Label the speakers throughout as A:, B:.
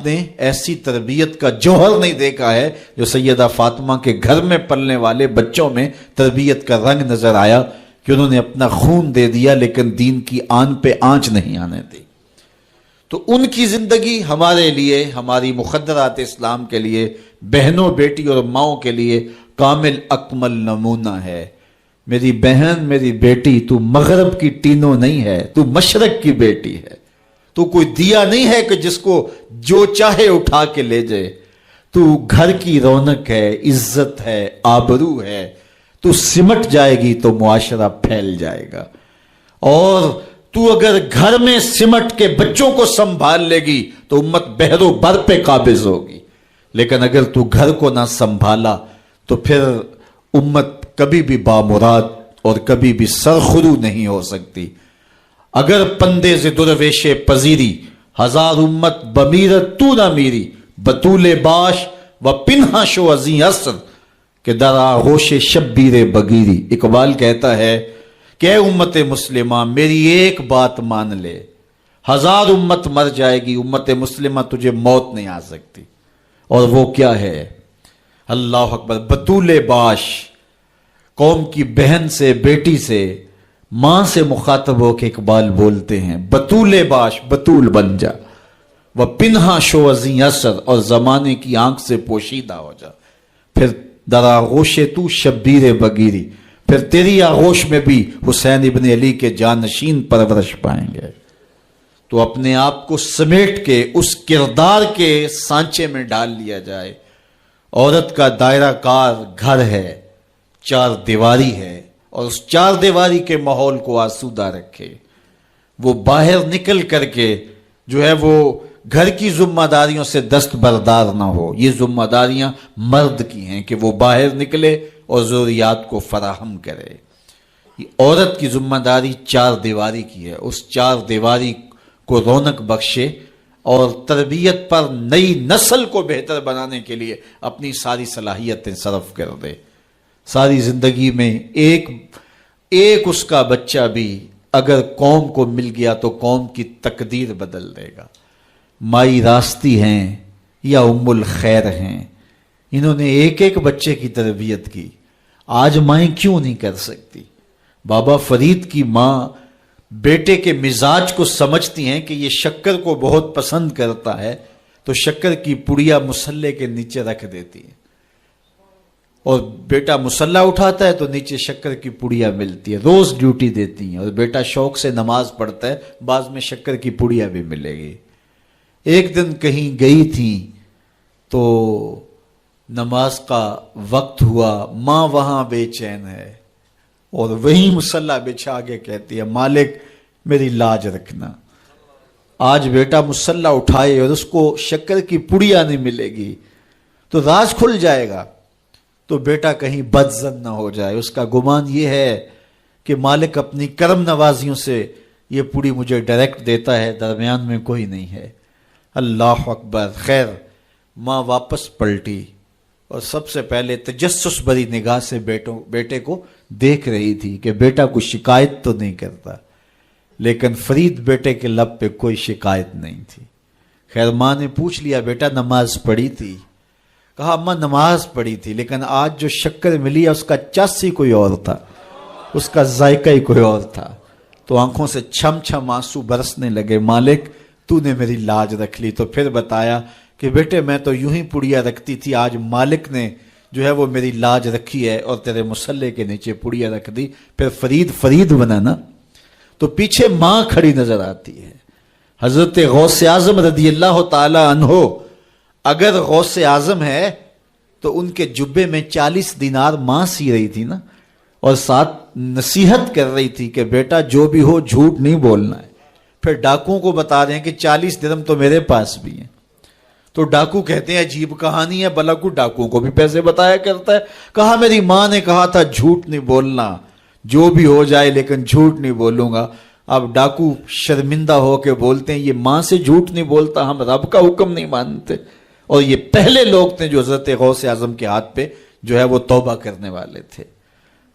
A: نے ایسی تربیت کا جوہر نہیں دیکھا ہے جو سیدہ فاطمہ کے گھر میں پلنے والے بچوں میں تربیت کا رنگ نظر آیا کہ انہوں نے اپنا خون دے دیا لیکن دین کی آن پہ آنچ نہیں آنے دی۔ تو ان کی زندگی ہمارے لیے، ہماری مخدرات اسلام کے لیے، بہنوں بیٹی اور ماؤں کے لیے کامل اکمل نمونہ ہے۔ میری بہن، میری بیٹی، تو مغرب کی ٹینو نہیں ہے، تو مشرق کی بیٹی ہے۔ تو کوئی دیا نہیں ہے کہ جس کو جو چاہے اٹھا کے لے جائے۔ تو گھر کی رونق ہے، عزت ہے، آبرو ہے۔ تو سمٹ جائے گی تو معاشرہ پھیل جائے گا، اور تو اگر گھر میں سمٹ کے بچوں کو سنبھال لے گی تو امت بحر و بر پہ قابض ہوگی، لیکن اگر تو گھر کو نہ سنبھالا تو پھر امت کبھی بھی بامراد اور کبھی بھی سرخرو نہیں ہو سکتی۔ اگر پندے سے درویش پذیری، ہزار امت بمیرت تو نہ میری، بطول باش و پنہا شو ازیں اثر کہ در آغوش شبیر بگیری۔ اقبال کہتا ہے کہ اے امت مسلمہ میری ایک بات مان لے، ہزار امت مر جائے گی، امت مسلمہ تجھے موت نہیں آ سکتی۔ اور وہ کیا ہے؟ اللہ اکبر، بطول باش، قوم کی بہن سے، بیٹی سے، ماں سے مخاطب ہو کے اقبال بولتے ہیں بطول باش، بطول بن جا، وہ پنہا شو ازیں اثر، اور زمانے کی آنکھ سے پوشیدہ ہو جا، پھر در آغوش تو شبیر بگیری، پھر تیری آغوش میں بھی حسین ابن علی کے جانشین پرورش پائیں گے۔ تو اپنے آپ کو سمیٹ کے اس کردار کے سانچے میں ڈال لیا جائے۔ عورت کا دائرہ کار گھر ہے، چار دیواری ہے، اور اس چار دیواری کے ماحول کو آسودہ رکھے۔ وہ باہر نکل کر کے جو ہے وہ گھر کی ذمہ داریوں سے دستبردار نہ ہو۔ یہ ذمہ داریاں مرد کی ہیں کہ وہ باہر نکلے اور ضروریات کو فراہم کرے۔ عورت کی ذمہ داری چار دیواری کی ہے، اس چار دیواری کو رونق بخشے اور تربیت پر نئی نسل کو بہتر بنانے کے لیے اپنی ساری صلاحیتیں صرف کر دے۔ ساری زندگی میں ایک اس کا بچہ بھی اگر قوم کو مل گیا تو قوم کی تقدیر بدل دے گا۔ مائی راستی ہیں یا ام الخیر ہیں، انہوں نے ایک ایک بچے کی تربیت کی، آج مائیں کیوں نہیں کر سکتی؟ بابا فرید کی ماں بیٹے کے مزاج کو سمجھتی ہیں کہ یہ شکر کو بہت پسند کرتا ہے، تو شکر کی پڑیا مسلح کے نیچے رکھ دیتی ہے، اور بیٹا مسلح اٹھاتا ہے تو نیچے شکر کی پڑیا ملتی ہے، روز ڈیوٹی دیتی ہیں، اور بیٹا شوق سے نماز پڑھتا ہے، بعض میں شکر کی پڑیا بھی ملے گی۔ ایک دن کہیں گئی تھی تو نماز کا وقت ہوا، ماں وہاں بے چین ہے، اور وہیں مسلح بچھا کے کہتی ہے مالک میری لاج رکھنا۔ آج بیٹا مسلح اٹھائے اور اس کو شکر کی پڑیا نہیں ملے گی تو راز کھل جائے گا، تو بیٹا کہیں بدظن نہ ہو جائے۔ اس کا گمان یہ ہے کہ مالک اپنی کرم نوازیوں سے یہ پوری مجھے ڈائریکٹ دیتا ہے، درمیان میں کوئی نہیں ہے۔ اللہ اکبر۔ خیر، ماں واپس پلٹی اور سب سے پہلے تجسس بھری نگاہ سے بیٹے کو دیکھ رہی تھی کہ بیٹا کوئی شکایت تو نہیں کرتا، لیکن فرید بیٹے کے لب پہ کوئی شکایت نہیں تھی۔ خیر، ماں نے پوچھ لیا بیٹا نماز پڑھی تھی؟ کہا اماں نماز پڑھی تھی، لیکن آج جو شکر ملی ہے اس کا چس ہی کوئی اور تھا، اس کا ذائقہ ہی کوئی اور تھا۔ تو آنکھوں سے چھم چھم آنسو برسنے لگے، مالک تو نے میری لاج رکھ لی۔ تو پھر بتایا کہ بیٹے میں تو یوں ہی پڑیا رکھتی تھی، آج مالک نے جو ہے وہ میری لاج رکھی ہے اور تیرے مسلح کے نیچے پڑیا رکھ دی، پھر فرید بنا نا۔ تو پیچھے ماں کھڑی نظر آتی ہے، حضرت غوث اعظم رضی اللہ تعالی عنہ۔ اگر غوث اعظم ہے تو ان کے جبے میں 40 دینار ماں سی رہی تھی نا، اور ساتھ نصیحت کر رہی تھی کہ بیٹا جو بھی ہو جھوٹ نہیں بولنا ہے۔ پھر ڈاکوؤں کو بتا رہے ہیں کہ 40 درہم تو میرے پاس بھی ہیں۔ تو ڈاکو کہتے ہیں عجیب کہانی ہے، بلاکو ڈاکو کو بھی پیسے بتایا کرتا ہے۔ کہا میری ماں نے کہا تھا جھوٹ نہیں بولنا، جو بھی ہو جائے لیکن جھوٹ نہیں بولوں گا۔ اب ڈاکو شرمندہ ہو کے بولتے ہیں یہ ماں سے جھوٹ نہیں بولتا، ہم رب کا حکم نہیں مانتے۔ اور یہ پہلے لوگ تھے جو حضرت غوث اعظم کے ہاتھ پہ جو ہے وہ توبہ کرنے والے تھے۔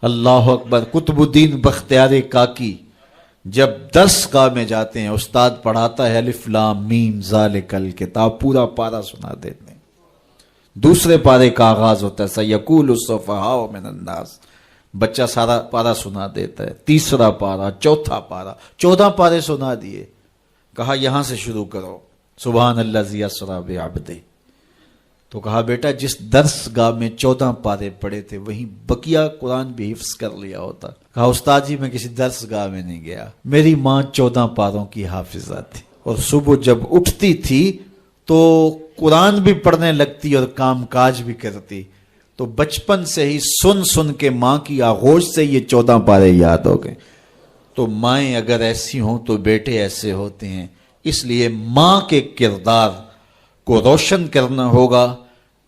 A: اللہ اکبر۔ قطب الدین بختیار کاکی جب درس گاہ میں جاتے ہیں استاد پڑھاتا ہے الف لام میم ذالک الکتاب، پورا پارا سنا دیتے ہیں. دوسرے پارے کا آغاز ہوتا ہے سیقول السفہاء من الناس، بچہ سارا پارا سنا دیتا ہے. تیسرا پارا، چوتھا پارا، 14 پارے سنا دیے. کہا یہاں سے شروع کرو، سبحان الذی اسری بعبدہ. تو کہا بیٹا جس درس گاہ میں 14 پارے پڑے تھے وہیں بقیہ قرآن بھی حفظ کر لیا ہوتا. کہا استاد جی میں کسی درس گاہ میں نہیں گیا، میری ماں 14 پاروں کی حافظہ تھی، اور صبح جب اٹھتی تھی تو قرآن بھی پڑھنے لگتی اور کام کاج بھی کرتی. تو بچپن سے ہی سن سن کے ماں کی آغوش سے یہ 14 پارے یاد ہو گئے. تو مائیں اگر ایسی ہوں تو بیٹے ایسے ہوتے ہیں. اس لیے ماں کے کردار کو روشن کرنا ہوگا،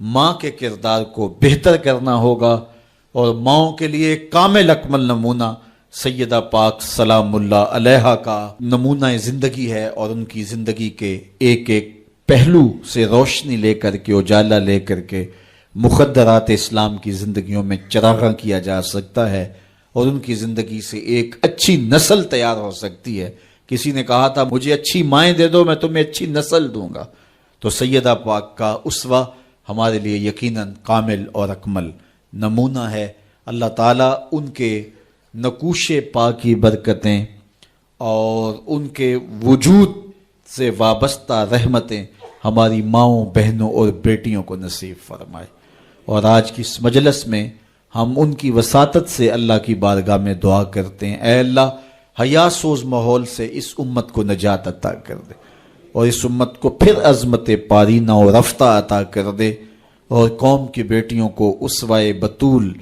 A: ماں کے کردار کو بہتر کرنا ہوگا، اور ماؤں کے لیے کامل اکمل نمونہ سیدہ پاک سلام اللہ علیہا کا نمونہ زندگی ہے. اور ان کی زندگی کے ایک ایک پہلو سے روشنی لے کر کے، اجالا لے کر کے مخدرات اسلام کی زندگیوں میں چراغاں کیا جا سکتا ہے، اور ان کی زندگی سے ایک اچھی نسل تیار ہو سکتی ہے. کسی نے کہا تھا مجھے اچھی مائیں دے دو میں تمہیں اچھی نسل دوں گا. تو سیدہ پاک کا اسوہ ہمارے لیے یقیناً کامل اور اکمل نمونہ ہے. اللہ تعالیٰ ان کے نقوش پا کی برکتیں اور ان کے وجود سے وابستہ رحمتیں ہماری ماؤں، بہنوں اور بیٹیوں کو نصیب فرمائے. اور آج کی اس مجلس میں ہم ان کی وساطت سے اللہ کی بارگاہ میں دعا کرتے ہیں، اے اللہ حیا سوز ماحول سے اس امت کو نجات عطا کر دے، اور اس امت کو پھر عظمت پارینہ اور رفتہ عطا کر دے، اور قوم کی بیٹیوں کو اسوہ بطول